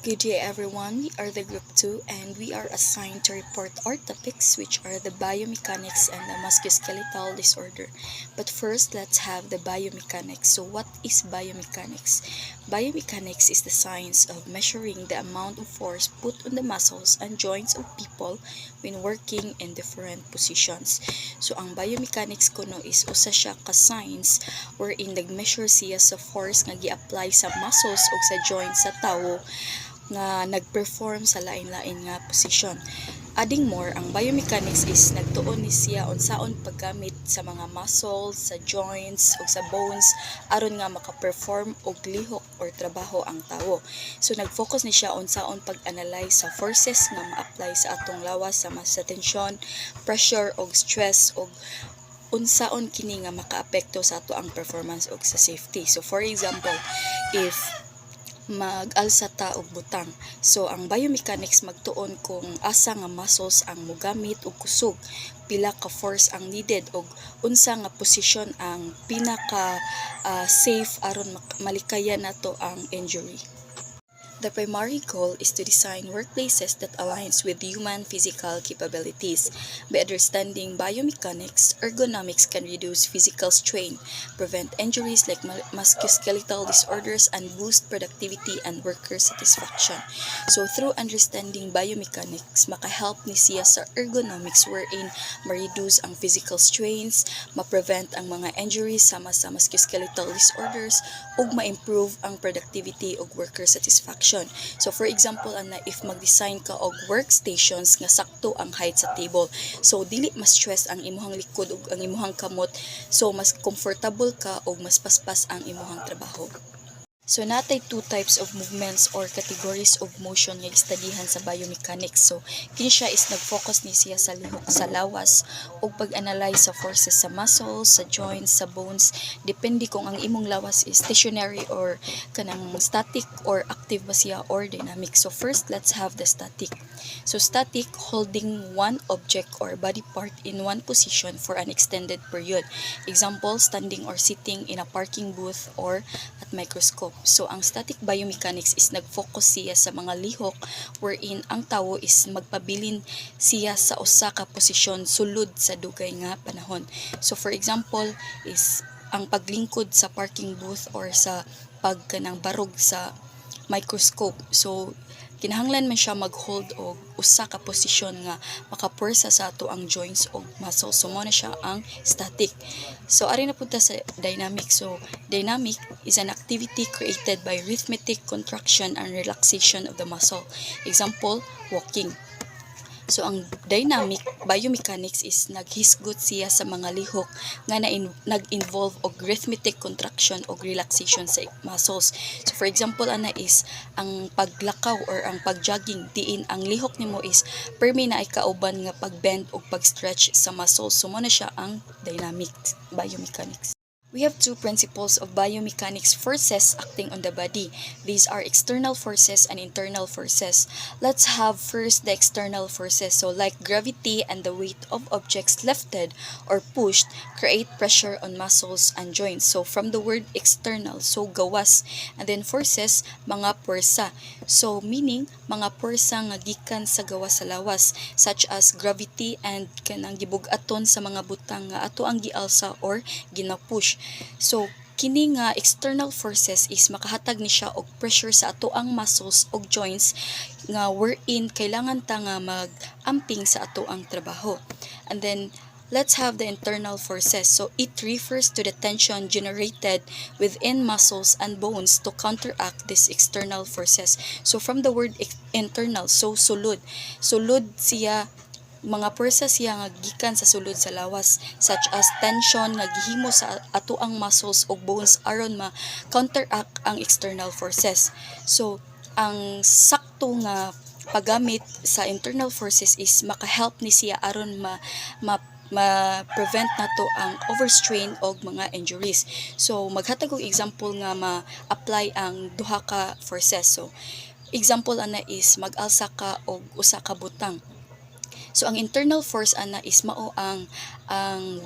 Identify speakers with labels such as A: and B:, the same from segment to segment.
A: Good day everyone, we are the group 2 and we are assigned to report our topics which are the biomechanics and the musculoskeletal disorder. But first, let's have the biomechanics. So what is biomechanics? Biomechanics is the science of measuring the amount of force put on the muscles and joints of people when working in different positions. So ang biomechanics kuno is usa siya ka science wherein nag-measure siya sa force nga gi-apply sa muscles o sa joints sa tawo nga nag-perform sa lain-lain nga posisyon. Adding more, ang biomechanics is nagtuon ni siya unsaon paggamit sa mga muscles, sa joints ug sa bones aron nga maka-perform og lihok or trabaho ang tawo. So nag-focus ni siya unsaon pag-analyze sa forces nga ma-apply sa atong lawas sama sa tension, pressure ug stress ug unsaon kini nga makaapekto sa ato ang performance ug sa safety. So for example, if mag-alsa ta og butang. So ang biomechanics magtuon kung asa nga muscles ang mogamit og kusog, pila ka force ang needed og unsa nga posisyon ang pinaka safe aron malikayan nato ang injury. The primary goal is to design workplaces that aligns with human physical capabilities. By understanding biomechanics, ergonomics can reduce physical strain, prevent injuries like musculoskeletal disorders, and boost productivity and worker satisfaction. So through understanding biomechanics, makahelp ni siya sa ergonomics wherein ma-reduce ang physical strains, ma-prevent ang mga injuries sama sa musculoskeletal disorders, ug ma-improve ang productivity ug worker satisfaction. So for example, if mag-design ka og workstations nga sakto ang height sa table, so dili mas stress ang imuhang likod ug ang imuhang kamot, so mas comfortable ka ug mas paspas ang imuhang trabaho. So natay two types of movements or categories of motion nga gistudihan sa biomechanics. So kini siya is nag-focus ni siya sa lihok sa lawas ug pag-analyze sa forces sa muscles, sa joints, sa bones, depende kung ang imong lawas is stationary or kanang static or active ba siya or dynamic. So first, let's have the static. So static, holding one object or body part in one position for an extended period. Example, standing or sitting in a parking booth or at microscope. So ang static biomechanics is nag-focus siya sa mga lihok wherein ang tawo is magpabilin siya sa usa ka posisyon sulod sa dugay nga panahon. So for example is ang paglingkod sa parking booth or sa pagkanang barog sa microscope. So kinahanglan man siya mag-hold og usa ka posisyon nga makapuwersa sa ato ang joints og muscles. So mo na siya ang static. So ari na punta sa dynamic. So dynamic is an activity created by rhythmic contraction and relaxation of the muscle. Example, walking. So ang dynamic biomechanics is naghisgot siya sa mga lihok nga nag-involve og rhythmic contraction og relaxation sa muscles. So for example is ang paglakaw or ang pagjogging diin ang lihok nimo is permi na ay kauban nga pagbend og pag-stretch sa muscles. So mo na siya ang dynamic biomechanics. We have two principles of biomechanics forces acting on the body. These are external forces and internal forces. Let's have first the external forces. So like gravity and the weight of objects lifted or pushed create pressure on muscles and joints. So from the word external, so gawas. And then forces, mga puwersa. So meaning, mga puwersa nga gikan sa gawas sa lawas, such as gravity and kanang gibug-aton sa mga butang nga ato ang gialsa or ginapush. So kini nga external forces is makahatag ni siya og pressure sa ato ang muscles og joints nga wherein kailangan ta nga mag-amping sa ato ang trabaho. And then let's have the internal forces. So it refers to the tension generated within muscles and bones to counteract these external forces. So from the word internal, so sulod. Sulod siya, mga puwersa siya nga gikan sa sulod sa lawas, such as tension nga gihimo sa ato ang muscles ug bones aron ma-counteract ang external forces. So ang sakto nga paggamit sa internal forces is makahelp ni siya aron ma-prevent nato ang overstrain og mga injuries. So maghatag og example nga ma-apply ang duha ka forces. So example is mag-alsa ka og usa ka butang. So ang internal force ana is mao ang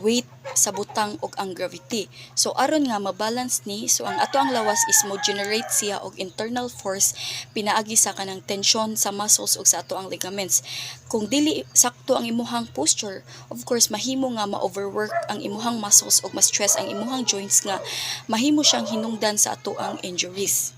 A: weight sa butang ug ang gravity. So aron nga mabalance ni, so ang ato ang lawas is mo generate siya og internal force pinaagi sa kanang tension sa muscles ug sa ato ang ligaments. Kung dili sakto ang imuhang posture, of course mahimo nga ma-overwork ang imuhang muscles ug ma-stress ang imuhang joints nga mahimo siyang hinungdan sa ato ang injuries.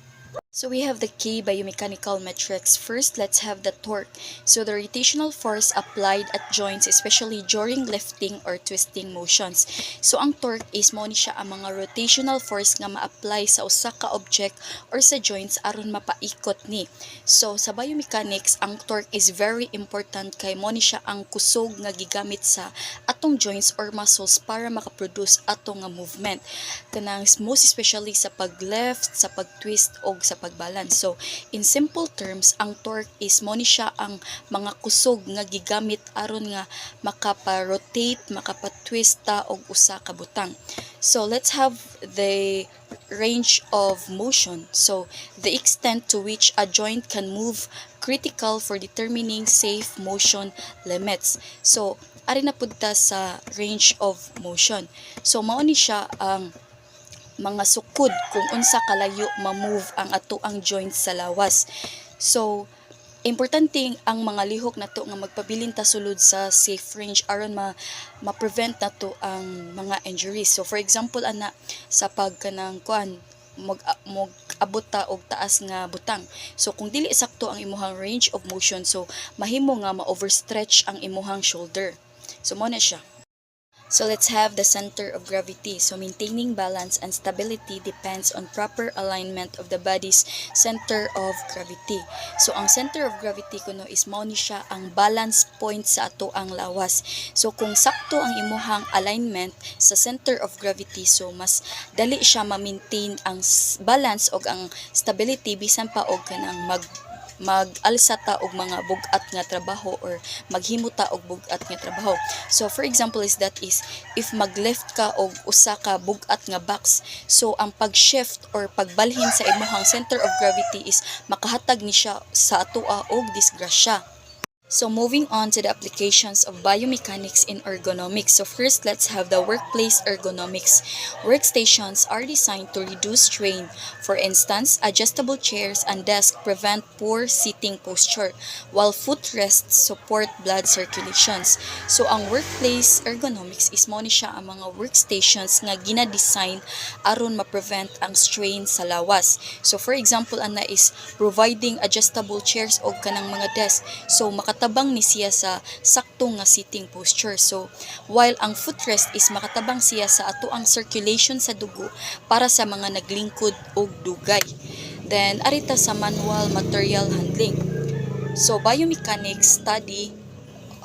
A: So we have the key biomechanical metrics. First, let's have the torque. So the rotational force applied at joints, especially during lifting or twisting motions. So ang torque is mo ni siya ang mga rotational force nga ma-apply sa usa ka object or sa joints aron mapaikot ni. So sa biomechanics, ang torque is very important kay mo ni siya ang kusog nga gigamit sa atong joints or muscles para makaproduce atong nga movement. Kanang most especially sa pag-lift, sa pag-twist o sa pagbalance. So, in simple terms, ang torque is mo ni siya ang mga kusog nga gigamit aron nga makapa-rotate, makapa-twist ta og usa ka butang. So, let's have the range of motion. So, the extent to which a joint can move critical for determining safe motion limits. So, ari na pud ta sa range of motion. So, mao ni siya ang mga sukod kung unsa kalayo ma-move ang ato ang joints sa lawas. So, importante ang mga lihok nato nga magpabilin ta sulod sa safe range aron ma-prevent nato ang mga injuries. So, for example, ana sa pagkanang kuan abot ta og taas nga butang. So, kung dili sakto ang imuhang range of motion, so mahimo nga ma-overstretch ang imuhang shoulder. So, mo na siya. So let's have the center of gravity. So maintaining balance and stability depends on proper alignment of the body's center of gravity. So ang center of gravity kuno is mao ni siya ang balance point sa ato ang lawas. So kung sakto ang imuhang alignment sa center of gravity, so mas dali siya ma-maintain ang balance og ang stability bisan pa og kanang mag-alsa ta og mga bugat nga trabaho or maghimo ta og bugat nga trabaho. So for example is if mag-lift ka og usa ka bugat nga box, so ang pag-shift or pagbalhin sa imong center of gravity is makahatag ni siya sa atoa og disgrasya. So moving on to the applications of biomechanics in ergonomics. So first, let's have the workplace ergonomics. Workstations are designed to reduce strain. For instance, adjustable chairs and desks prevent poor sitting posture, while footrests support blood circulations. So ang workplace ergonomics is mo ni siya ang mga workstations nga gina-design aron ma-prevent ang strain sa lawas. So for example, ana is providing adjustable chairs o kanang mga desk. So makatabang ni siya sa sakto nga sitting posture. So while ang footrest is makatabang siya sa ato ang circulation sa dugo para sa mga naglingkod og dugay. Then arita sa manual material handling. So biomechanics study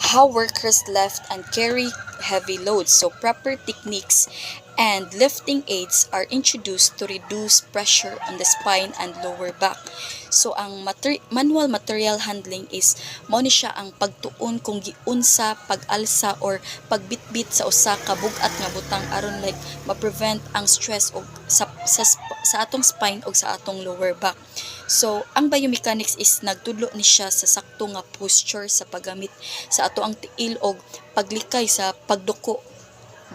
A: how workers lift and carry heavy loads. So proper techniques and lifting aids are introduced to reduce pressure on the spine and lower back. So ang manual material handling is mao ni siya ang pagtuon kung giunsa, pag-alsa or pagbitbit sa usa ka bugat nga butang aron like ma-prevent ang stress og sa atong spine o sa atong lower back. So ang biomechanics is nagtudlo ni siya sa sakto nga posture sa paggamit sa ato ang tiil og paglikay sa pagduko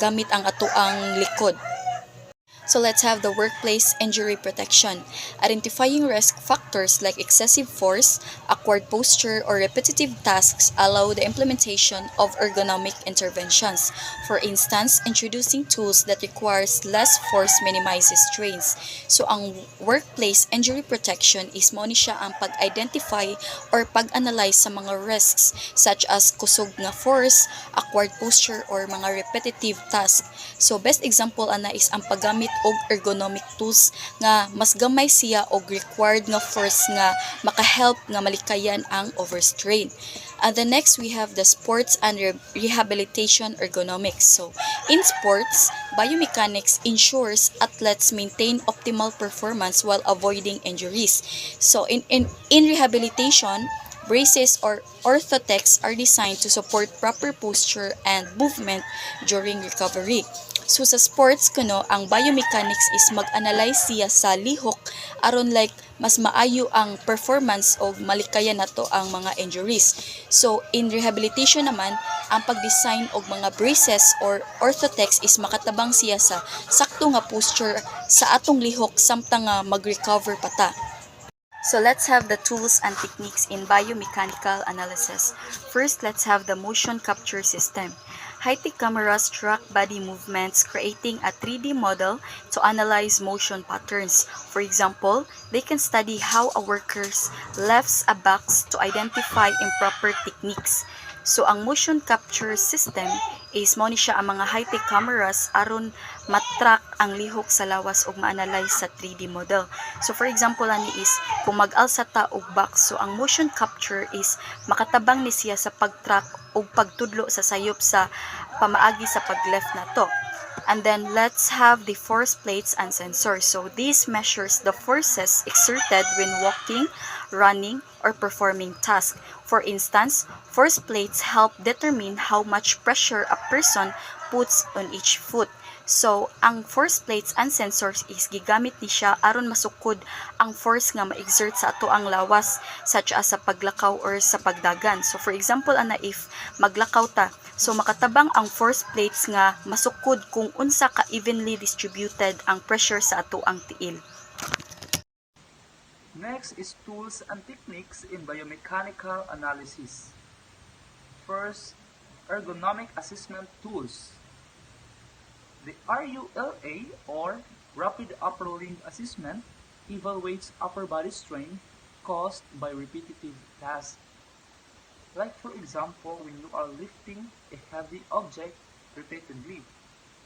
A: gamit ang ato ang likod. So let's have the workplace injury protection. Identifying risk factors like excessive force, awkward posture, or repetitive tasks allow the implementation of ergonomic interventions. For instance, introducing tools that requires less force minimizes strains. So ang workplace injury protection is mo ni siya ang pag-identify or pag-analyze sa mga risks such as kusog nga force, awkward posture, or mga repetitive tasks. So best example ana is ang paggamit og ergonomic tools nga mas gamay siya og required nga force nga makahelp nga malikayan ang overstrain. And the next we have the sports and rehabilitation ergonomics. So in sports, biomechanics ensures athletes maintain optimal performance while avoiding injuries. So in rehabilitation, braces or orthotics are designed to support proper posture and movement during recovery. So sa sports kuno, ang biomechanics is mag-analyze siya sa lihok aron like mas maayo ang performance o malikayan nato ang mga injuries. So in rehabilitation naman, ang pag-design og mga braces or orthotics is makatabang siya sa sakto nga posture sa atong lihok samtang nga mag-recover pa ta. So let's have the tools and techniques in biomechanical analysis. First, let's have the motion capture system. High-tech cameras track body movements, creating a 3D model to analyze motion patterns. For example, they can study how a worker lifts a box to identify improper techniques. So ang motion capture system is mao ni siya ang mga high-tech cameras aron matrack ang lihok sa lawas ug ma-analyze sa 3D model. So for example ani is kung mag-alsa ta og box, so ang motion capture is makatabang ni siya sa pag-track ug pagtudlo sa sayop sa pamaagi sa pag-left nato. And then let's have the force plates and sensors. So this measures the forces exerted when walking, running, or performing tasks. For instance, force plates help determine how much pressure a person puts on each foot. So, ang force plates and sensors is gigamit ni siya aron masukod ang force nga ma-exert sa ato ang lawas such as sa paglakaw or sa pagdagan. So, for example, ana if maglakaw ta, so makatabang ang force plates nga masukod kung unsa ka evenly distributed ang pressure sa ato ang tiil.
B: Next is tools and techniques in biomechanical analysis. First, ergonomic assessment tools. The RULA, or Rapid Upper Limb Assessment, evaluates upper body strain caused by repetitive tasks. Like for example, when you are lifting a heavy object repeatedly.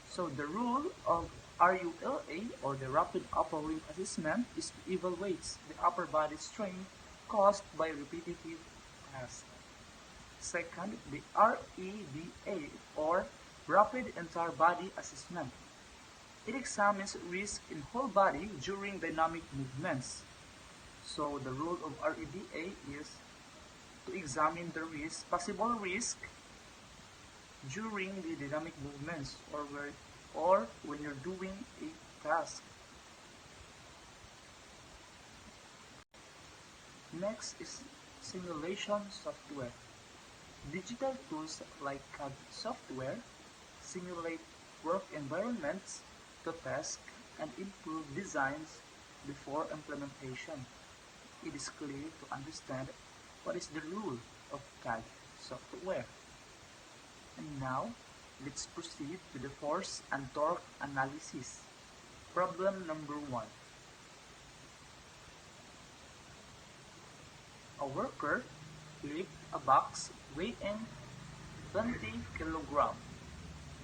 B: So the rule of RULA, or the Rapid Upper Limb Assessment, is to evaluate the upper body strain caused by repetitive tasks. Second, the REDA, or Rapid Entire Body Assessment. It examines risk in whole body during dynamic movements. So the rule of REDA is to examine the possible risk during the dynamic movements or when you're doing a task. Next is simulation software. Digital tools like CAD software simulate work environments to test and improve designs before implementation. It is clear to understand what is the rule of CAD software. And now, let's proceed to the force and torque analysis. Problem number 1. A worker lifts a box weighing 20 kg.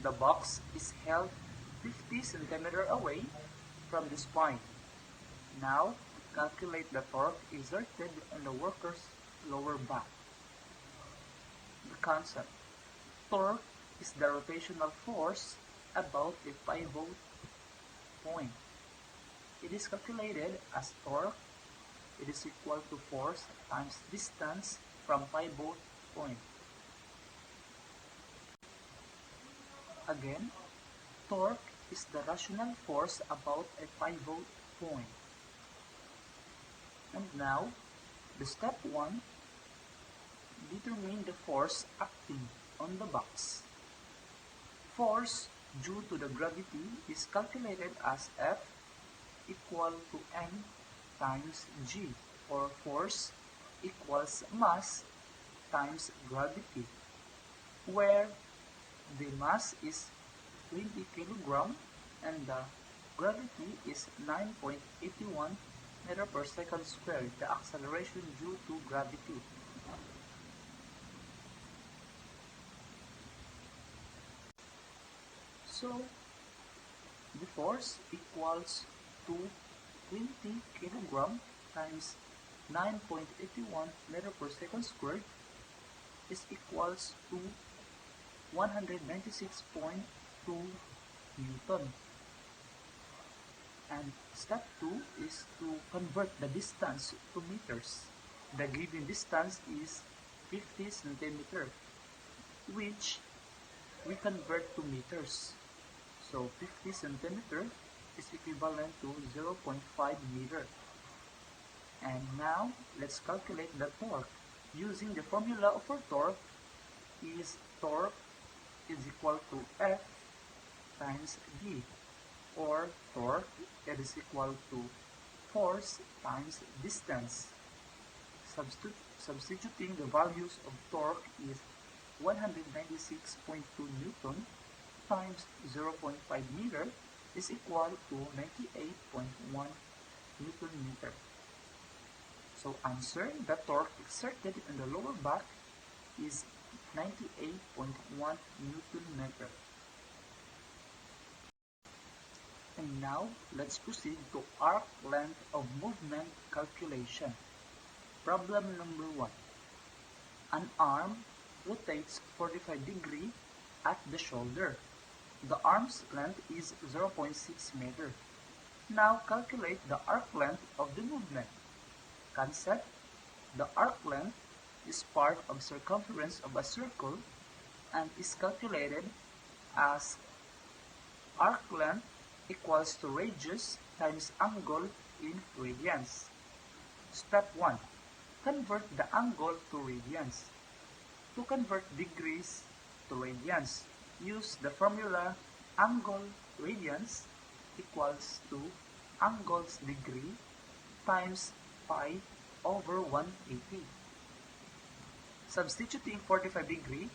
B: The box is held 50 cm away from the spine. Now, calculate the torque exerted on the worker's lower back. The concept. Torque is the rotational force about a pivot point. It is calculated as torque. It is equal to force times distance from pivot point. Again, torque is the rotational force about a pivot point. And now, the step 1, determine the force acting on the box. Force due to the gravity is calculated as F equal to M times G, or force equals mass times gravity, where the mass is 20 kg and the gravity is 9.81 meter per second squared, the acceleration due to gravity. So, the force equals to 20 kg times 9.81 meter per second squared is equals to 196.2 Newton. And step 2 is to convert the distance to meters. The given distance is 50 centimeters, which we convert to meters. So 50 centimeter is equivalent to 0.5 meter. And now, let's calculate the torque. Using the formula for torque is torque is equal to F times D, or torque it is equal to force times distance. Substituting the values of torque is 196.2 Newton times 0.5 meter is equal to 98.1 Newton meter. So answer, the torque exerted in the lower back is 98.1 Newton meter. And now, let's proceed to arc length of movement calculation. Problem number 1. An arm rotates 45 degrees at the shoulder. The arm's length is 0.6 meter. Now calculate the arc length of the movement. Concept: the arc length is part of circumference of a circle and is calculated as arc length equals to radius times angle in radians. Step 1. Convert the angle to radians. To convert degrees to radians, use the formula angle radians equals to angles degree times pi over 180. Substituting 45 degree,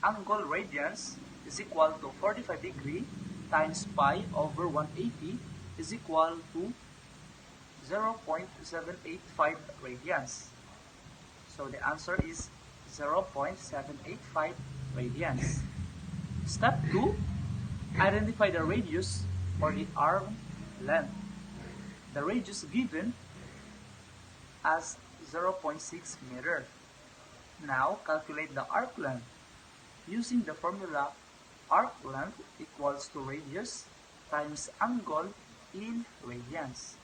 B: angle radians is equal to 45 degree times pi over 180 is equal to 0.785 radians. So the answer is 0.785 radians. Step 2. Identify the radius or the arm length. The radius given as 0.6 meter. Now calculate the arc length. Using the formula arc length equals to radius times angle in radians.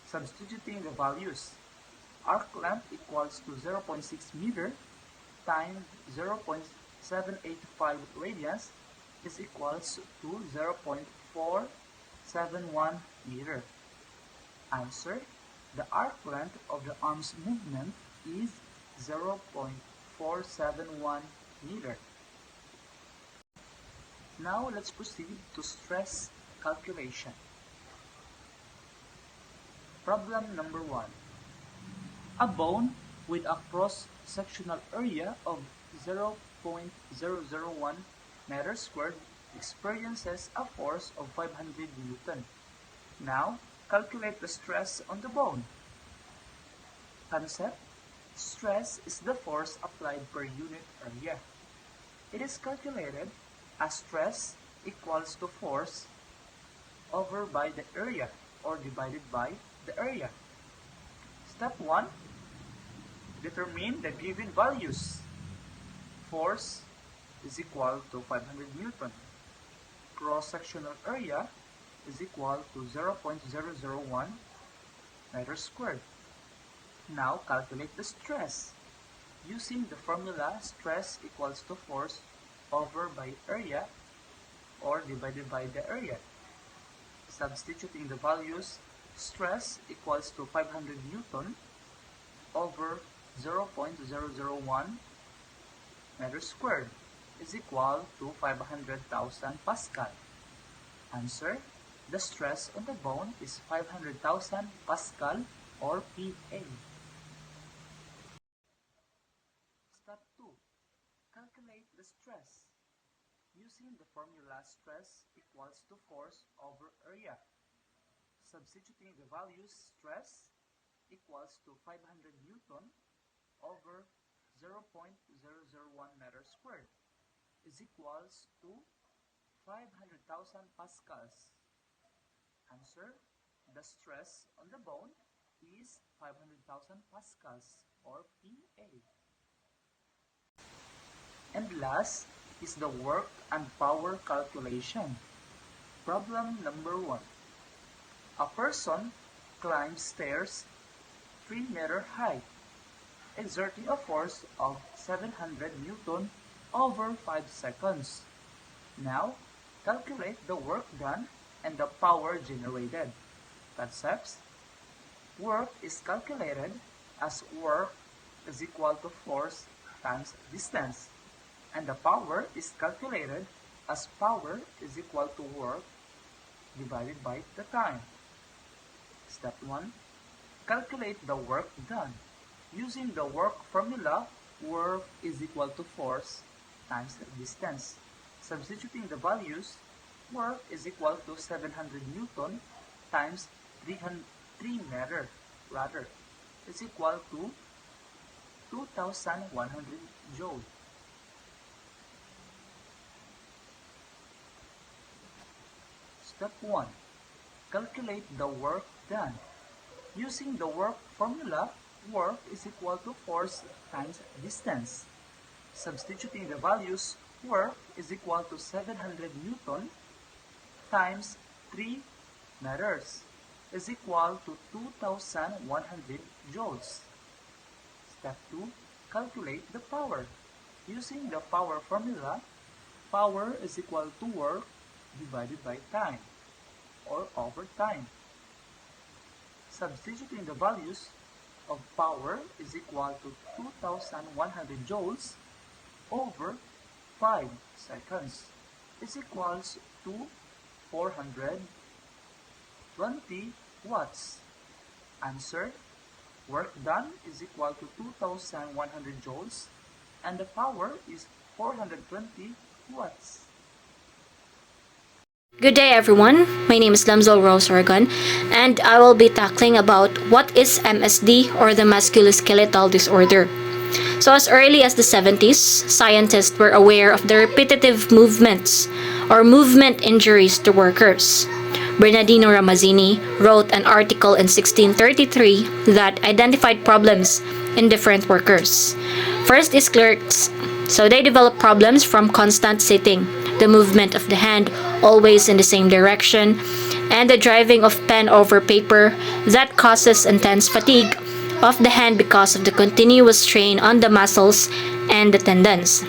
B: Substituting the values, arc length equals to 0.6 meter times 0.785 radians is equals to 0.471 meter. Answer: the arc length of the arm's movement is 0.471 meter. Now let's proceed to stress calculation. Problem number 1. A bone with a cross-sectional area of 0.001 meters squared experiences a force of 500 Newton. Now, calculate the stress on the bone. Concept: stress is the force applied per unit area. It is calculated as stress equals to force over by the area or divided by the area. Step 1. Determine the given values. Force is equal to 500 Newton. Cross-sectional area is equal to 0.001 meters squared. Now calculate the stress. Using the formula stress equals to force over by area or divided by the area. Substituting the values, stress equals to 500 Newton over 0.001 meters squared is equal to 500,000 Pascal. Answer: the stress on the bone is 500,000 Pascal or PA. Step 2. Calculate the stress. Using the formula stress equals to force over area. Substituting the values, stress equals to 500 Newton over 0.001 meters squared is equals to 500,000 pascals. Answer: the stress on the bone is 500,000 pascals or PA. And last is the work and power calculation. Problem number 1. A person climbs stairs 3 meter high, exerting a force of 700 Newton over 5 seconds. Now, calculate the work done and the power generated. Concepts: work is calculated as work is equal to force times distance, and the power is calculated as power is equal to work divided by the time. Step 1. Calculate the work done. Using the work formula, work is equal to force times distance. Substituting the values, work is equal to 700 Newton times 3 meter, is equal to 2,100 joule. Step 1. Calculate the work done. Using the work formula, work is equal to force times distance. Substituting the values, work is equal to 700 Newton times 3 meters is equal to 2,100 joules. Step 2. Calculate the power. Using the power formula, power is equal to work divided by time, or over time. Substituting the values of power is equal to 2,100 joules over 5 seconds is equals to 420 watts. Answer: work done is equal to 2,100 joules and the power is 420 watts.
C: Good day everyone, my name is Lamzol Rose Oregon and I will be tackling about what is MSD or the musculoskeletal disorder. So as early as the 70s, scientists were aware of the repetitive movements or movement injuries to workers. Bernardino Ramazzini wrote an article in 1633 that identified problems in different workers. First is clerks. So they develop problems from constant sitting, the movement of the hand always in the same direction, and the driving of pen over paper that causes intense fatigue of the hand because of the continuous strain on the muscles and the tendons.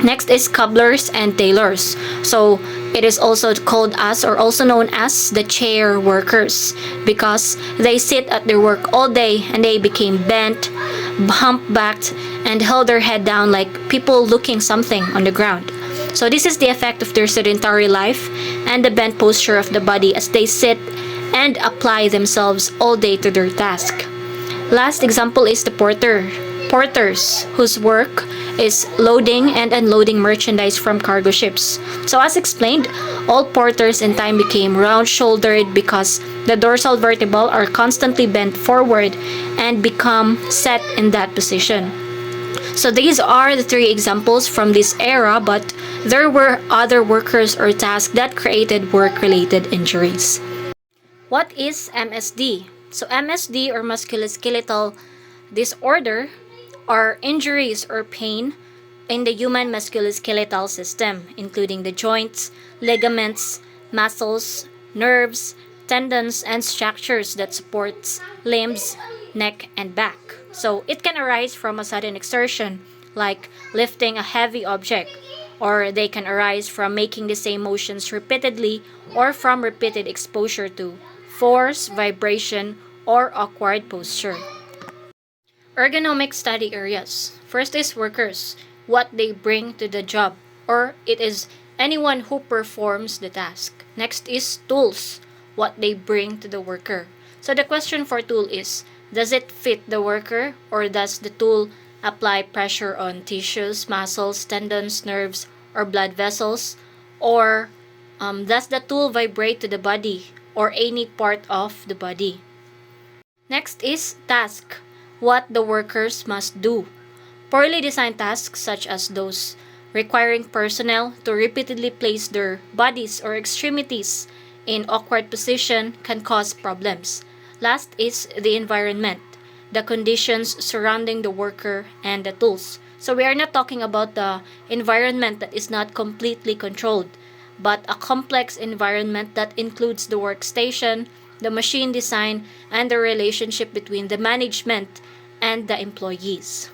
C: Next is cobblers and tailors. So it is also called as or also known as the chair workers because they sit at their work all day and they became bent, humpbacked, and held their head down like people looking something on the ground. So this is the effect of their sedentary life and the bent posture of the body as they sit and apply themselves all day to their task. Last example is the porters whose work is loading and unloading merchandise from cargo ships. So as explained, all porters in time became round-shouldered because the dorsal vertebrae are constantly bent forward and become set in that position. So these are the 3 examples from this era, but there were other workers or tasks that created work-related injuries. What is MSD? So MSD or musculoskeletal disorder are injuries or pain in the human musculoskeletal system, including the joints, ligaments, muscles, nerves, tendons, and structures that supports limbs, neck, and back. So it can arise from a sudden exertion, like lifting a heavy object, or they can arise from making the same motions repeatedly or from repeated exposure to force, vibration, or awkward posture. Ergonomic study areas. First is workers, what they bring to the job, or it is anyone who performs the task. Next is tools, what they bring to the worker. So the question for tool is, does it fit the worker, or does the tool apply pressure on tissues, muscles, tendons, nerves, or blood vessels? Or does the tool vibrate to the body or any part of the body? Next is task, what the workers must do. Poorly designed tasks such as those requiring personnel to repeatedly place their bodies or extremities in awkward position can cause problems. Last is the environment, the conditions surrounding the worker and the tools. So we are not talking about the environment that is not completely controlled, but a complex environment that includes the workstation, the machine design, and the relationship between the management and the employees.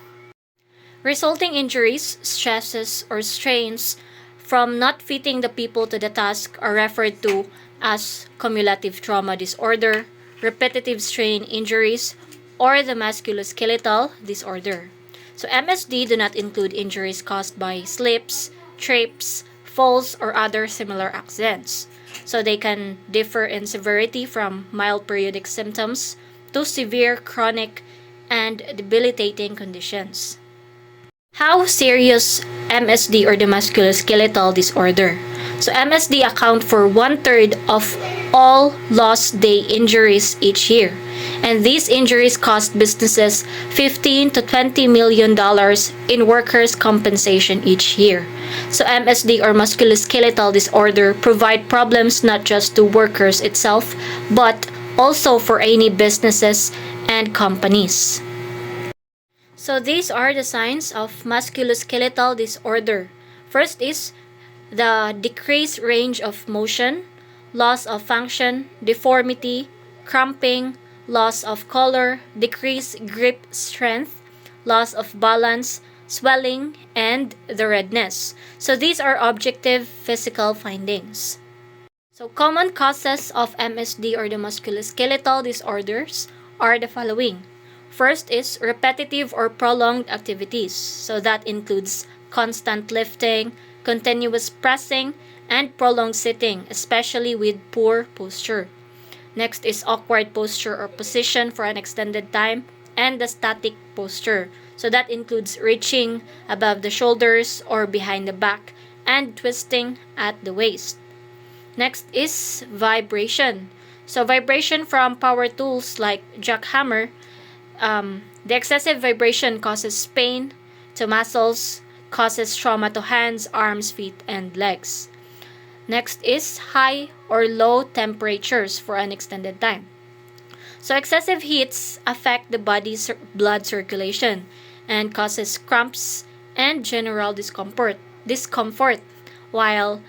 C: Resulting injuries, stresses, or strains from not fitting the people to the task are referred to as cumulative trauma disorder, repetitive strain injuries, or the musculoskeletal disorder. So MSD do not include injuries caused by slips, trips, falls, or other similar accidents. So they can differ in severity from mild periodic symptoms to severe chronic and debilitating conditions. How serious MSD or the musculoskeletal disorder? So MSD account for 1/3 of all lost day injuries each year. And these injuries cost businesses $15 to $20 million in workers' compensation each year. So MSD or musculoskeletal disorder provide problems not just to workers itself, but also for any businesses and companies. So these are the signs of musculoskeletal disorder. First is the decreased range of motion, loss of function, deformity, cramping, loss of color, decreased grip strength, loss of balance, swelling, and the redness. So these are objective physical findings. So common causes of MSD or the musculoskeletal disorders are the following. First is repetitive or prolonged activities. So that includes constant lifting, continuous pressing, and prolonged sitting, especially with poor posture. Next is awkward posture or position for an extended time, and the static posture. So that includes reaching above the shoulders or behind the back and twisting at the waist. Next is vibration. So vibration from power tools like jackhammer. The excessive vibration causes pain to muscles, causes trauma to hands, arms, feet, and legs. Next is high or low temperatures for an extended time. So excessive heats affect the body's blood circulation and causes cramps and general discomfort. While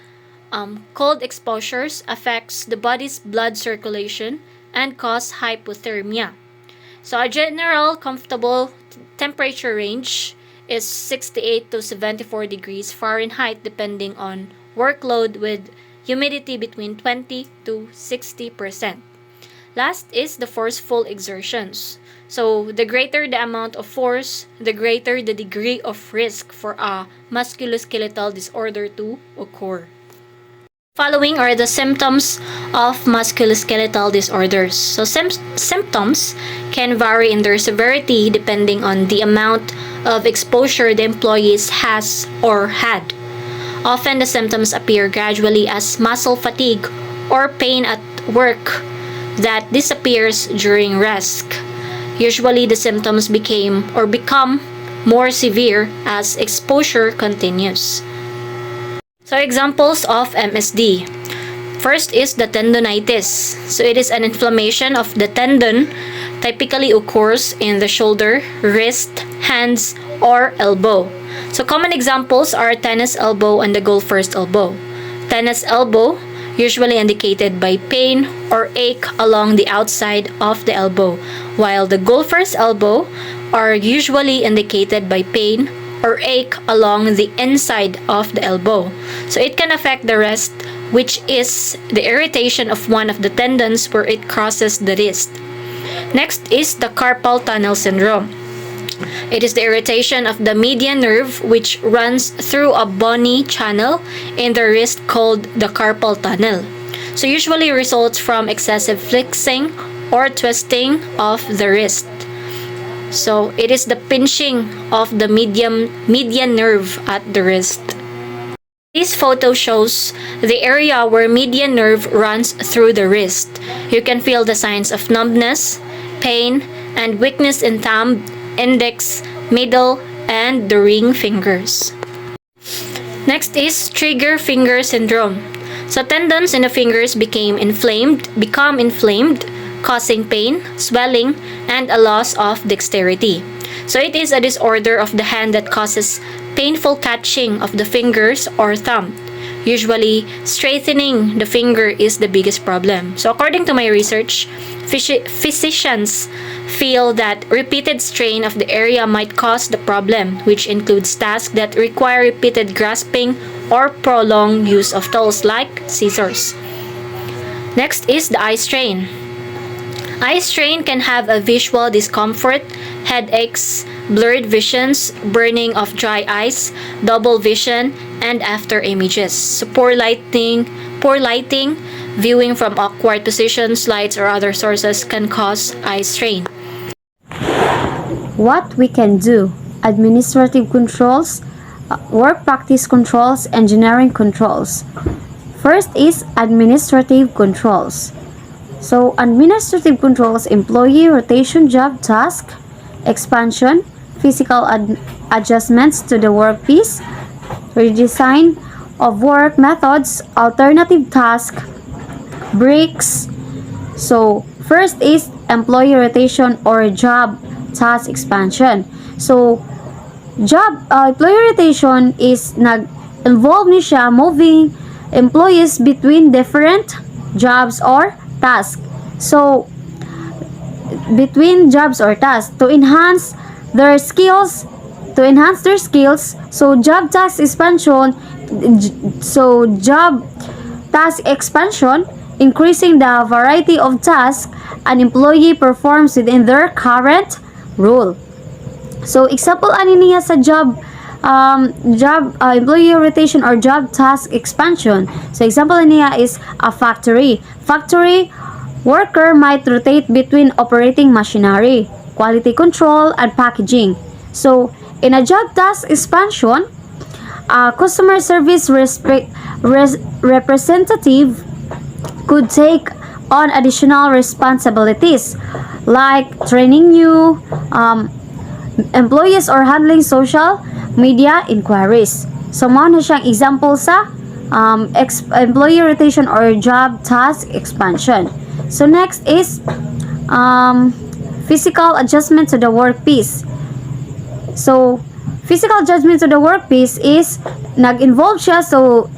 C: cold exposures affects the body's blood circulation and cause hypothermia. So a general comfortable temperature range is 68 to 74 degrees Fahrenheit depending on workload with humidity between 20 to 60%. Last is the forceful exertions. So the greater the amount of force, the greater the degree of risk for a musculoskeletal disorder to occur. Following are the symptoms of musculoskeletal disorders. So symptoms can vary in their severity depending on the amount of exposure the employees has or had. Often the symptoms appear gradually as muscle fatigue or pain at work that disappears during rest. Usually the symptoms become more severe as exposure continues. So examples of MSD. First is the tendonitis. So it is an inflammation of the tendon, typically occurs in the shoulder, wrist, hands, or elbow. So common examples are tennis elbow and the golfer's elbow. Tennis elbow, usually indicated by pain or ache along the outside of the elbow, while the golfer's elbow are usually indicated by pain or ache along the inside of the elbow. So it can affect the wrist, which is the irritation of one of the tendons where it crosses the wrist. Next is the carpal tunnel syndrome. It is the irritation of the median nerve which runs through a bony channel in the wrist called the carpal tunnel. So usually results from excessive flexing or twisting of the wrist. So it is the pinching of the median nerve at the wrist. This photo shows the area where median nerve runs through the wrist. You can feel the signs of numbness, pain, and weakness in thumb, index, middle, and the ring fingers. Next is trigger finger syndrome. So tendons in the fingers become inflamed, causing pain, swelling, and a loss of dexterity. So it is a disorder of the hand that causes painful catching of the fingers or thumb. Usually, straightening the finger is the biggest problem. So according to my research, physicians feel that repeated strain of the area might cause the problem, which includes tasks that require repeated grasping or prolonged use of tools like scissors. Next is the eye strain. Eye strain can have a visual discomfort, headaches, blurred visions, burning of dry eyes, double vision, and after images. So poor lighting, viewing from awkward positions, lights, or other sources can cause eye strain.
D: What we can do: administrative controls, work practice controls, engineering controls. First is administrative controls. So administrative controls: employee rotation, job task expansion, physical adjustments to the workpiece, redesign of work methods, alternative task, breaks. So first is employee rotation or job task expansion. So employee rotation is nag-involve ni siya moving employees between different jobs or tasks. So between jobs or tasks to enhance their skills, so job task expansion, increasing the variety of tasks an employee performs within their current role. So example ani niya sa employee rotation or job task expansion. So example niya is a factory worker might rotate between operating machinery, quality control, and packaging. So in a job task expansion, a customer service representative could take on additional responsibilities like training new employees or handling social media inquiries. So mao na siyang example sa employee rotation or job task expansion. So next is physical adjustment to the workpiece. So physical adjustment to the workpiece is nag-involve siya to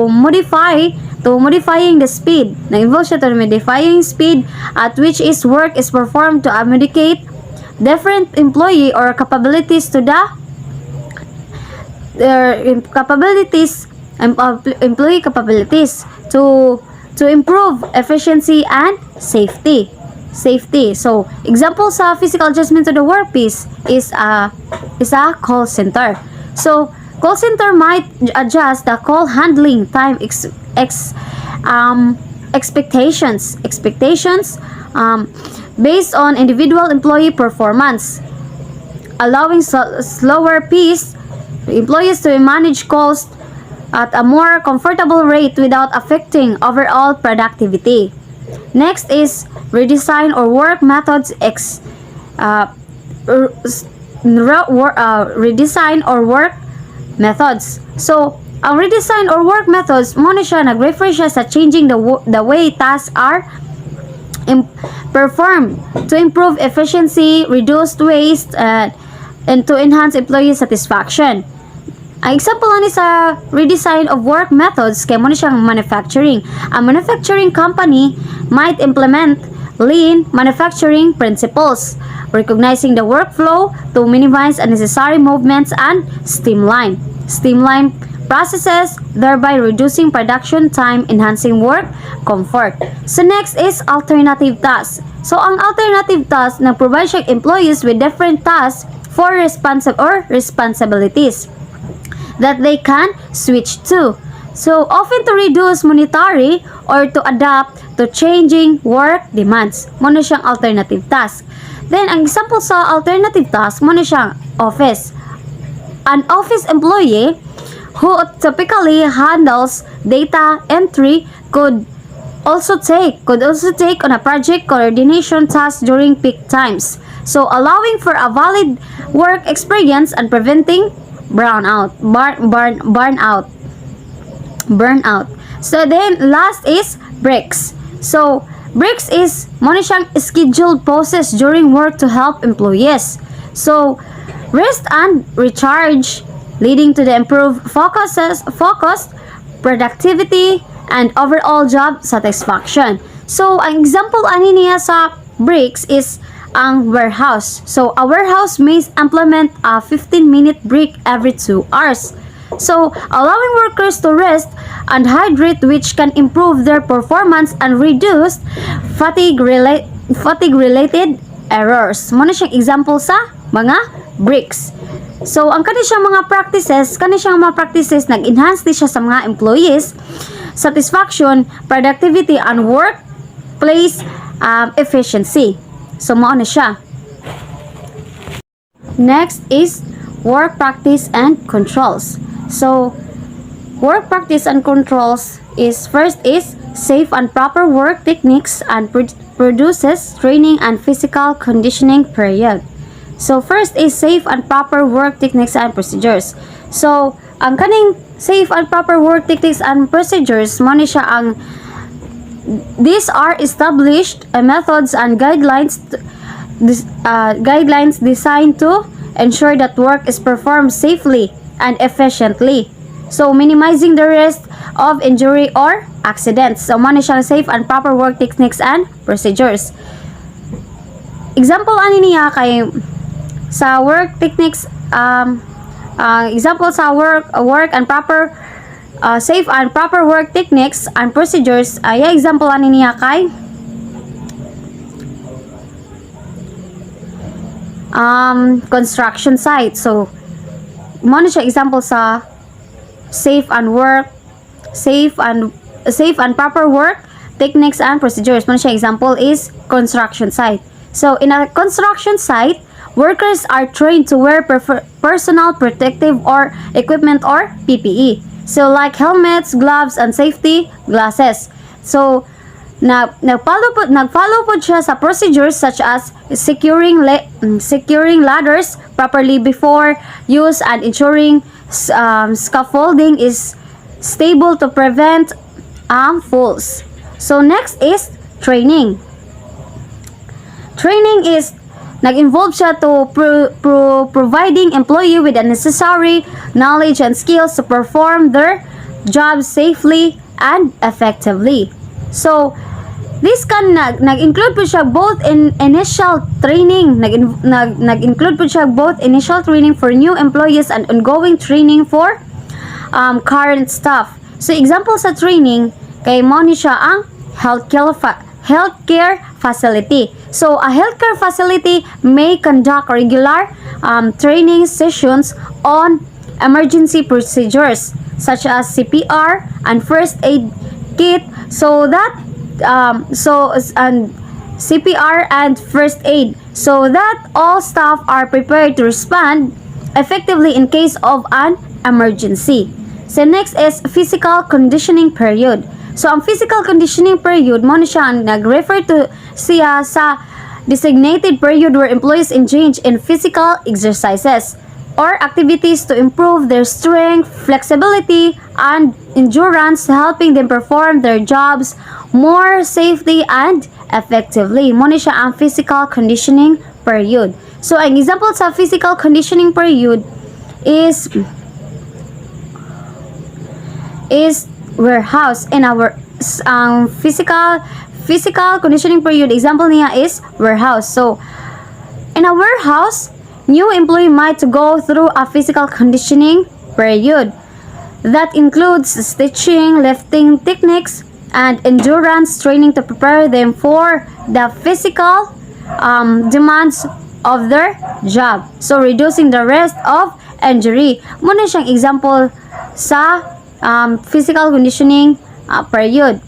D: modifying the speed. Nag-involve siya to modifying speed at which is work is performed to accommodate different employee or capabilities to employee capabilities to improve efficiency and safety. So example sa physical adjustment to the workpiece is a call center. So call center might adjust the call handling time expectations based on individual employee performance, allowing slower pace employees to manage calls at a more comfortable rate without affecting overall productivity. Next is redesign or work methods redesign or work methods. So ang redesign or work methods mo na siya nag-refer siya sa changing the way tasks are performed to improve efficiency, reduce waste, and to enhance employee satisfaction. Ang example ani sa redesign of work methods kay mo na siyang manufacturing. Ang manufacturing company might implement lean manufacturing principles, recognizing the workflow to minimize unnecessary movements and streamline processes, thereby reducing production time, enhancing work comfort. So next is alternative tasks. So ang alternative tasks nag-provide siya employees with different tasks for responsibilities that they can switch to. So often to reduce monetary or to adapt to changing work demands. Muna siyang alternative task. Then ang example sa alternative task muna siyang office. An office employee who typically handles data entry could also take on a project coordination task during peak times. So allowing for a valid work experience and preventing burnout. So then last is breaks. So breaks is muna siyang scheduled pauses during work to help employees. So rest and recharge, leading to the improved focus, productivity, and overall job satisfaction. So ang example ani niya sa breaks is ang warehouse. So, a warehouse may implement a 15-minute break every 2 hours. So, allowing workers to rest and hydrate, which can improve their performance and reduce fatigue-related errors. Muna siyang example sa mga breaks. So, ang kani siyang mga practices, nag-enhance di siya sa mga employees satisfaction, productivity, and workplace efficiency. So, mao na siya. Next is work practice and controls. So, work practice and controls is first is safe and proper work techniques and produces training and physical conditioning period. So, first is safe and proper work techniques and procedures. So, ang kaning safe and proper work techniques and procedures, mo ni siya ang these are established methods and guidelines designed to ensure that work is performed safely and efficiently. So, minimizing the risk of injury or accidents. So, mo ni siya safe and proper work techniques and procedures. Example ani niya kay sa work techniques example sa work and proper safe and proper work techniques and procedures ay example ani niya kay construction site. So mo na siya example sa safe and proper work techniques and procedures. Mo na siya example is construction site. So in a construction site, workers are trained to wear personal protective or equipment or PPE. So like helmets, gloves, and safety glasses. So nagfollow po siya sa procedures such as securing ladders properly before use and ensuring scaffolding is stable to prevent falls. So next is training. Training is nag-involve siya to providing employee with the necessary knowledge and skills to perform their jobs safely and effectively. So, this can nag-include po siya both in initial training, nag-include po siya both initial training for new employees and ongoing training for current staff. So, example sa training, kay mo ni siya ang healthcare facility. So, a healthcare facility may conduct regular training sessions on emergency procedures such as CPR and first aid kit. So that CPR and first aid, so that all staff are prepared to respond effectively in case of an emergency. So next is physical conditioning period. So ang physical conditioning period mo na siya ang nag-refer to siya sa designated period where employees engage in physical exercises or activities to improve their strength, flexibility, and endurance, helping them perform their jobs more safely and effectively. Mo na siya ang physical conditioning period. So ang example sa physical conditioning period is warehouse. In our physical conditioning period, example niya is warehouse. So in a warehouse, new employee might go through a physical conditioning period that includes stitching, lifting techniques, and endurance training to prepare them for the physical demands of their job. So reducing the risk of injury. Muna siyang example sa physical conditioning period.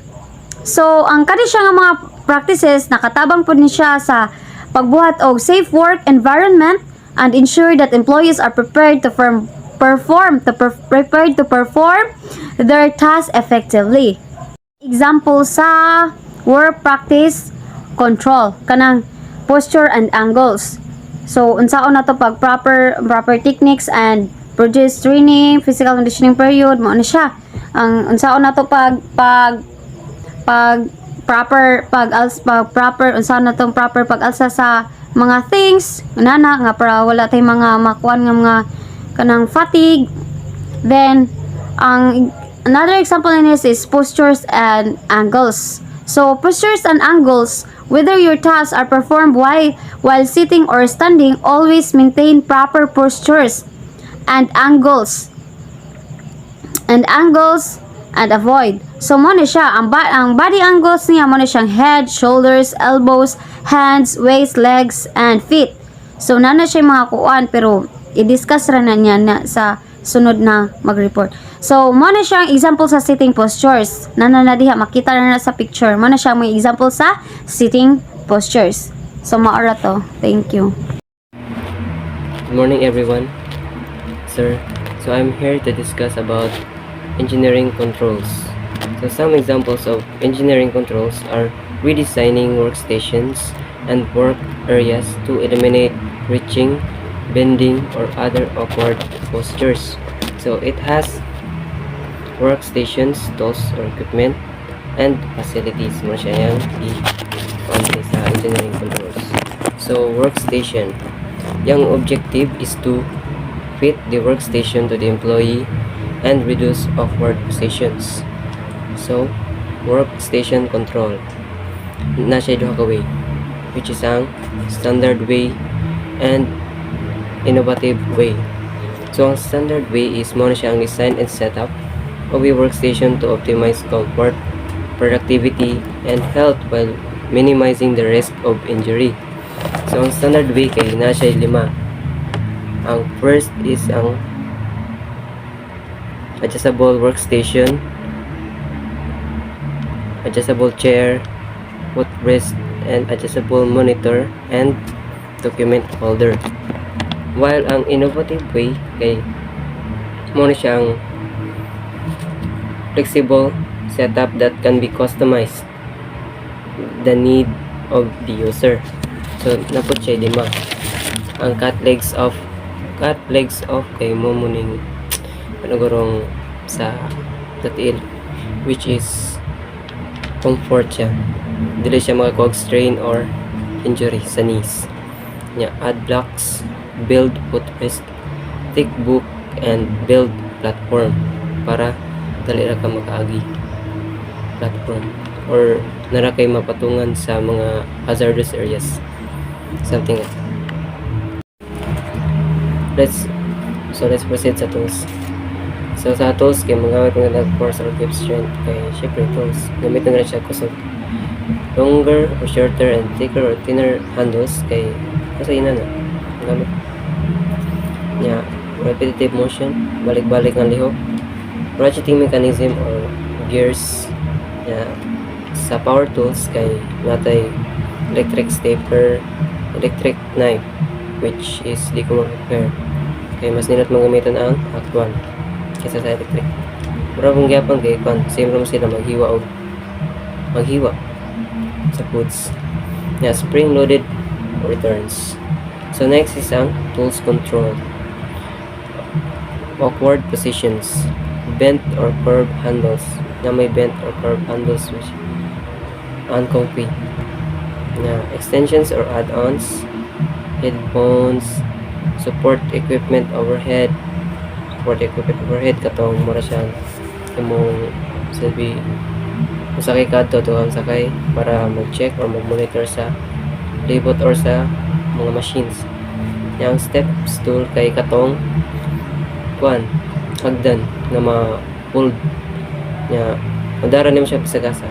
D: So, ang kani siya nga mga practices, nakatabang po ni siya sa pagbuhat og safe work environment and ensure that employees are prepared to perform their tasks effectively. Example sa work practice control, kanang posture and angles. So, unsaon na to pag proper techniques and produce training, physical conditioning period, mo na siya. Ang unsaon na to pag proper unsaon na tong proper pag-alsa sa mga things nana nga para wala tay mga makuan nga mga kanang fatigue. Then ang another example in this is postures and angles. So postures and angles Whether your tasks are performed while sitting or standing, always maintain proper postures and angles and avoid. So mo na siya ang body angles niya mo na siyang head, shoulders, elbows, hands, waist, legs and feet. So nana siya mga kuan pero i-discuss ra na niya na sa sunod na mag-report. So mo na siyang example sa sitting postures. Nana na diha makita na sa picture. Mo na siya mga example sa sitting postures. So maora to. Thank you.
E: Good morning everyone, sir. So I'm here to discuss about engineering controls. So some examples of engineering controls are redesigning workstations and work areas to eliminate reaching, bending, or other awkward postures. So it has workstations, tools or equipment, and facilities. Mo siya yung sa engineering controls. So workstation, yung objective is to fit the workstation to the employee and reduce awkward positions. So workstation control na siya duha ka way, which is ang standard way and innovative way. So ang standard way is mo na siya ang design and setup of a workstation to optimize comfort, productivity, and health while minimizing the risk of injury. So ang standard way kay na siya 5. Ang first is ang adjustable workstation, adjustable chair, footrest, and adjustable monitor and document holder. While ang innovative way kay mo na siyang flexible setup that can be customized the need of the user. So napot siya 5. Ang cut legs off kay mo muning panagurong sa tatil, which is comfort siya, dili siya makakog strain or injury sa knees nya. Add blocks, build footrest, thick book, and build platform para dali ra ka makaagi platform or nara kay mapatungan sa mga hazardous areas, something like that. Let's proceed sa tools. So sa tools kay magamit nga force or grip strength kay syempre tools gamitin na siya kusog longer or shorter and thicker or thinner handles kay kasi ina na gamit nya. Repetitive motion, balik-balik ang lihok, ratcheting mechanism or gears nya. Sa power tools kay natay electric stapler, electric knife, which is di ko repair kay mas nindot magamitan ang actual kaysa sa electric. Mura kung gyapon kay kon same room sila maghiwa sa foods. Yeah, spring loaded returns. So next is ang tools control. Awkward positions, bent or curved handles na may bent or curved handles which uncomfy. Yeah, extensions or add-ons, headphones, support equipment overhead katong mura siyang imong sabi musakay kadto to ang sakay para mag-check or mag-monitor sa libot or sa mga machines. Yang steps tool kay katong hagdan nga ma-pulled nya madara nimo siya sa gasa.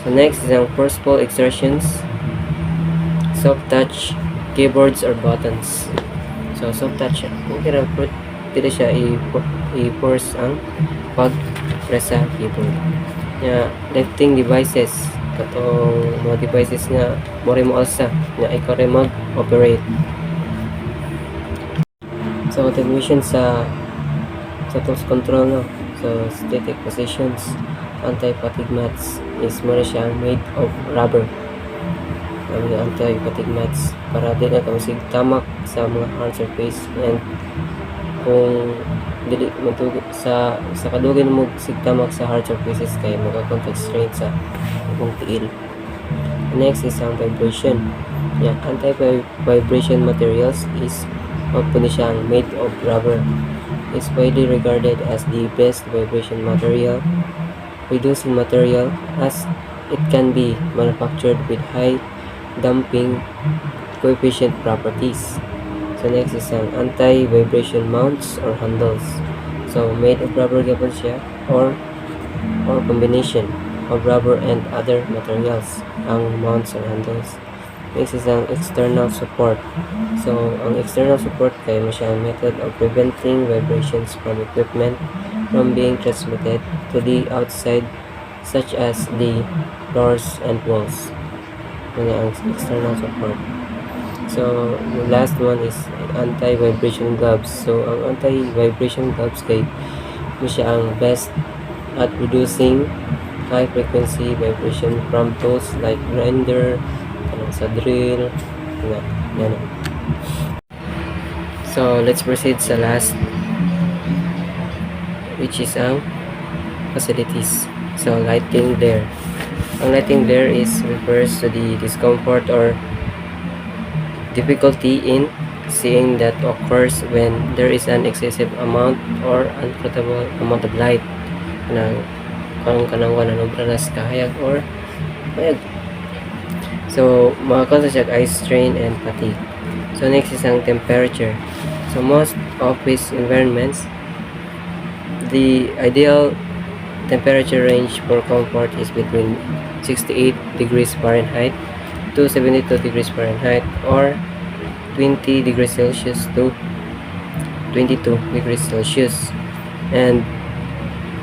E: So next is ang forceful exertions, soft touch keyboards or buttons. So soft touch kung dili siya i-force ang pag-press sa keyboard nya. Lifting devices katong mga devices nga more mo alsa nga ikaw rin mag-operate. So continuation sa tools control no. So static positions, anti-fatigue mats is mura siya made of rubber. Anti-fatigue mats para di na kamusig tamak sa mga hard surface, and kung dili matugod sa kadugay mo sigtamak sa hard surfaces kay maka-contact strain sa kung tiil. Next is ang vibration. Yeah, anti-vibration materials is po siyang made of rubber. Is widely regarded as the best vibration material. Reducing material as it can be manufactured with high damping coefficient properties. So next is ang anti-vibration mounts or handles. So made of rubber gapon siya or combination of rubber and other materials ang mounts or handles. Next is ang external support. So ang external support kay mo siya ang method of preventing vibrations from equipment from being transmitted to the outside, such as the floors and walls. Yun ang external support. So, the last one is anti-vibration gloves. So, ang anti-vibration gloves kay mo siya ang best at reducing high-frequency vibration from tools like grinder, sa drill, yan. So, let's proceed sa last, which is ang facilities. So, lighting glare. Ang lighting glare refers to the discomfort or difficulty in seeing that occurs when there is an excessive amount or uncomfortable amount of light kanang nanubranas kahayag or mayag. So makakausa siya eye strain and fatigue. So next is ang temperature. So most office environments, the ideal temperature range for comfort is between 68 degrees Fahrenheit to 72 degrees Fahrenheit or 20 degrees Celsius to 22 degrees Celsius. And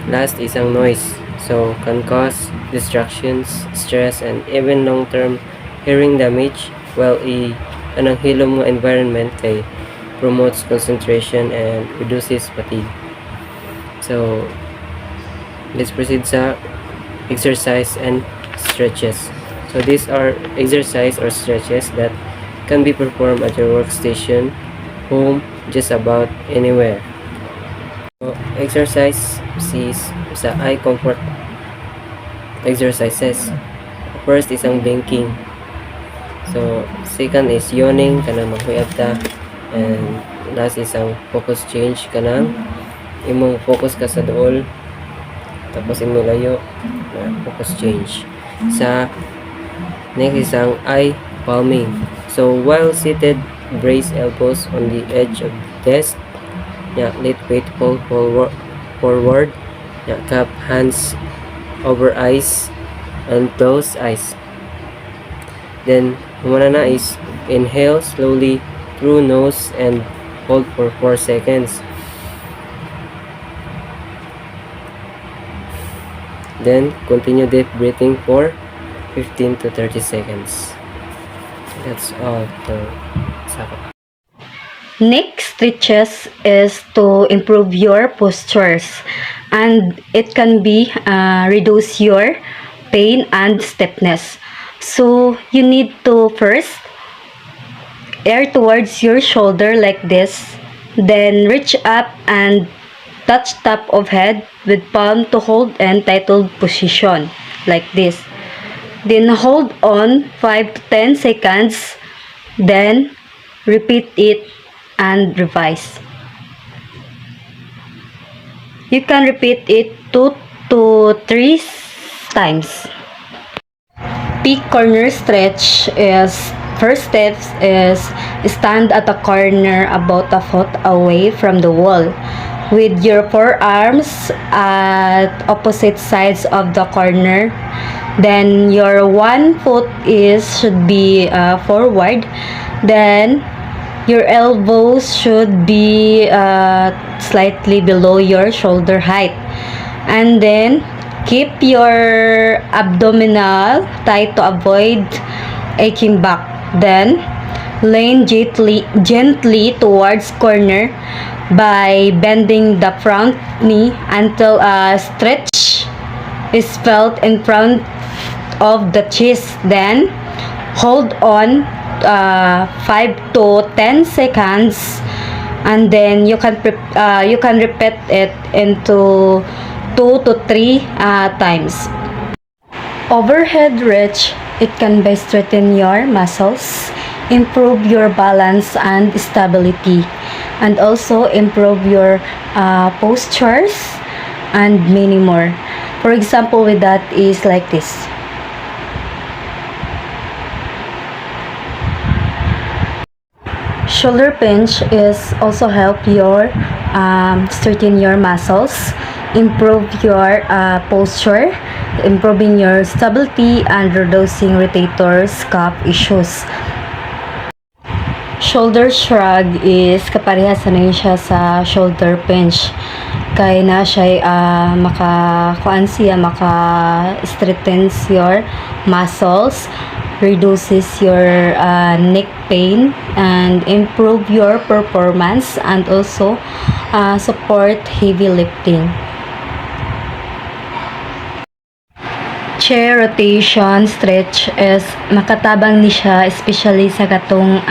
E: last is ang noise. So can cause distractions, stress, and even long-term hearing damage, while anang hilom nga environment kay promotes concentration and reduces fatigue. So let's proceed sa exercise and stretches. So these are exercise or stretches that can be performed at your workstation, home, just about anywhere. So exercise is sa eye comfort exercises. First is ang blinking. So second is yawning, kanang maghuyab ta. And last is ang focus change, kanang imong focus ka sa duol tapos imong layo na focus change. Sa next is ang eye palming. So while seated, brace elbows on the edge of the desk. Let weight fall forward. Cup hands over eyes and close eyes. Then humana na is inhale slowly through nose and hold for 4 seconds. Then continue deep breathing for 15 to 30 seconds. That's all for Saka.
D: Next stretches is to improve your postures, and it can be reduce your pain and stiffness. So you need to first air towards your shoulder like this, then reach up and touch top of head with palm to hold and titled position like this. Then hold on 5 to 10 seconds, then repeat it and revise. You can repeat it 2 to 3 times. Peak corner stretch is first steps is stand at a corner about a foot away from the wall with your forearms at opposite sides of the corner. Then your 1 foot should be forward. Then your elbows should be slightly below your shoulder height. And then keep your abdominal tight to avoid aching back. Then lean gently towards corner by bending the front knee until a stretch is felt in front of the chest. Then hold on 5 to 10 seconds, and then you can repeat it into 2 to 3 times. Overhead reach, it can be strengthen your muscles, improve your balance and stability, and also improve your postures and many more. For example, with that is like this. Shoulder pinch is also help your straighten your muscles, improve your posture, improving your stability, and reducing rotators cuff issues. Shoulder shrug is kaparehas na rin siya sa shoulder pinch. Kaya na siya maka-kuan siya, maka-strengthens your muscles, reduces your neck pain, and improve your performance, and also support heavy lifting. Chair rotation stretch is makatabang ni siya, especially sa katong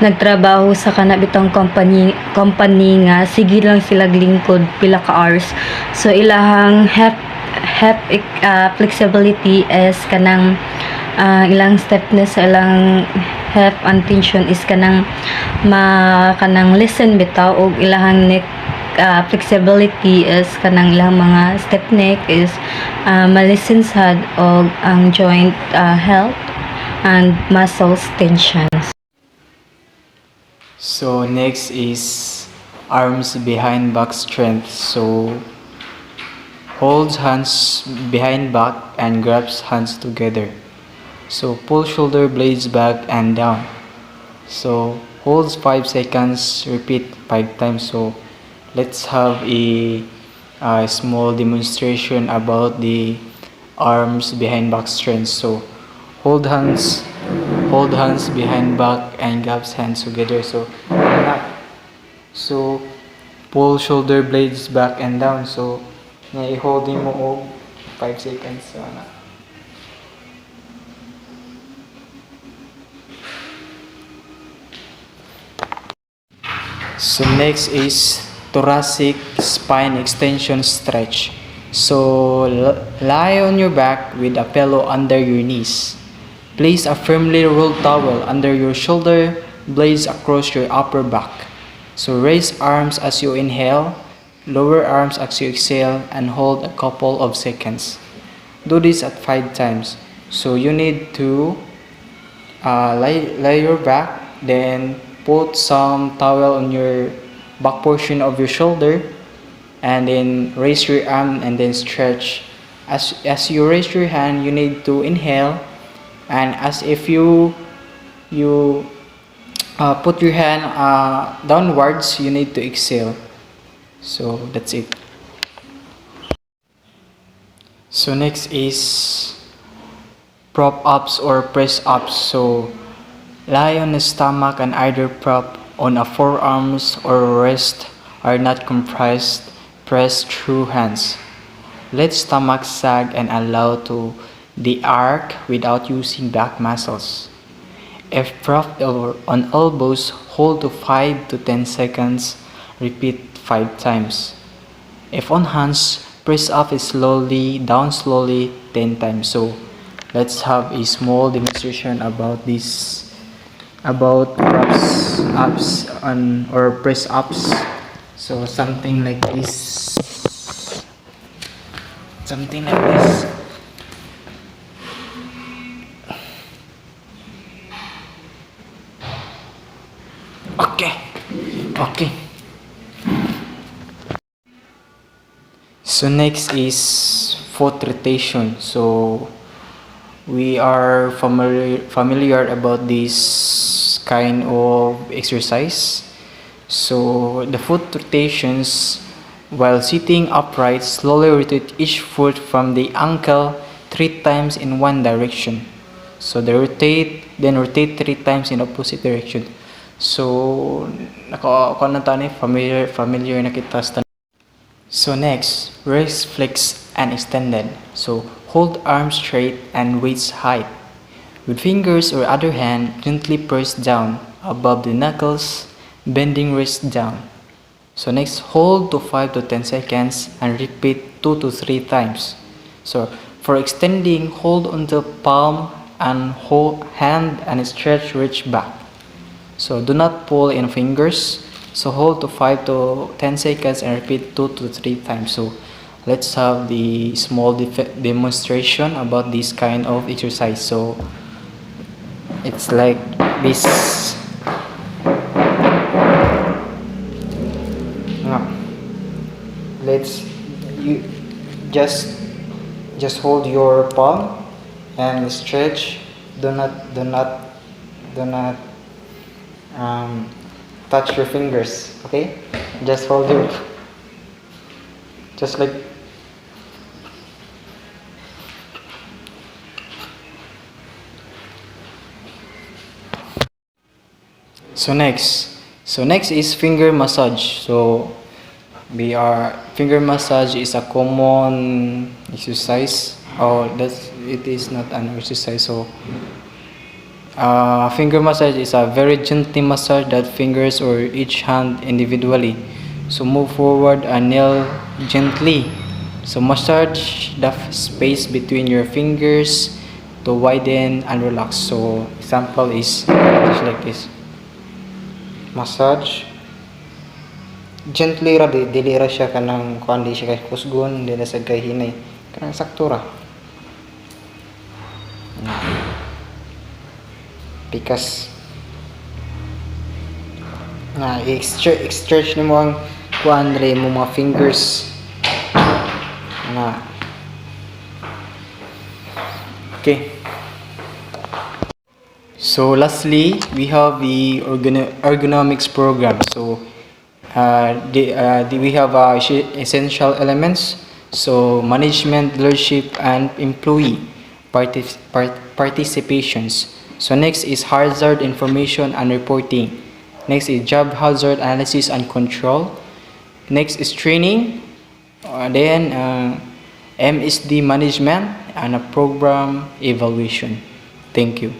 D: nagtrabaho sa kanabitong company nga sige lang sila lingkod pila ka hours, so ilahang flexibility is kanang ilang stiffness sa ilang hip and tension is kanang kanang listen bitaw, og ilahang neck flexibility is kanang ilang mga stiff neck is malisen sad og ang joint health and muscles tensions.
F: So next is arms behind back strength. So holds hands behind back and grabs hands together. So pull shoulder blades back and down. So holds 5 seconds, repeat 5 times. So let's have a small demonstration about the arms behind back strength. So hold hands behind back and grabs hands together. So pull shoulder blades back and down. So i-hold mo og 5 seconds. So next is thoracic spine extension stretch. So lie on your back with a pillow under your knees. Place a firmly rolled towel under your shoulder blades across your upper back. So raise arms as you inhale, lower arms as you exhale, and hold a couple of seconds. Do this at 5 times. So you need to lay your back, then put some towel on your back portion of your shoulder, and then raise your arm and then stretch. As you raise your hand, you need to inhale, and as if you put your hand downwards, you need to exhale. So that's it. So next is prop ups or press ups. So lie on the stomach and either prop on a forearms or wrist are not compressed. Press through hands. Let stomach sag and allow to the arc without using back muscles. If propped on elbows, hold to 5 to 10 seconds. Repeat 5 times. If on hands, press up slowly, down slowly 10 times. So let's have a small demonstration about this, about props ups or press ups. So something like this. Something like this. Okay. So next is foot rotation. So we are familiar about this kind of exercise. So the foot rotations, while sitting upright, slowly rotate each foot from the ankle 3 times in one direction. So they rotate, then rotate 3 times in opposite direction. So familiar na kita sa. So next, wrist flexed and extended. So hold arms straight and waist height. With fingers or other hand gently press down above the knuckles, bending wrist down. So next, hold to 5 to 10 seconds and repeat 2 to 3 times. So for extending, hold on the palm and hold hand and stretch reach back. So do not pull in fingers. So hold to 5 to 10 seconds and repeat 2 to 3 times. So let's have the small demonstration about this kind of exercise. So it's like this. just hold your palm and stretch. Do not touch your fingers. Okay, just hold your, just like. So next is finger massage. So finger massage is a common exercise. Oh, it is not an exercise. So finger massage is a very gentle massage that fingers or each hand individually. So move forward and kneel gently. So massage the space between your fingers to widen and relax. So example is just like this. Massage gently ra, dili ra siya kanang kuan, di siya kay kusgon, dili sa kay hinay, kanang sakto ra. Because stretch nimo ang kuan rin mo mga fingers na. Okay. So lastly, we have the ergonomics program. So we have essential elements. So management, leadership, and employee participations. So next is hazard information and reporting. Next is job hazard analysis and control. Next is training. Then MSD management and a program evaluation. Thank you.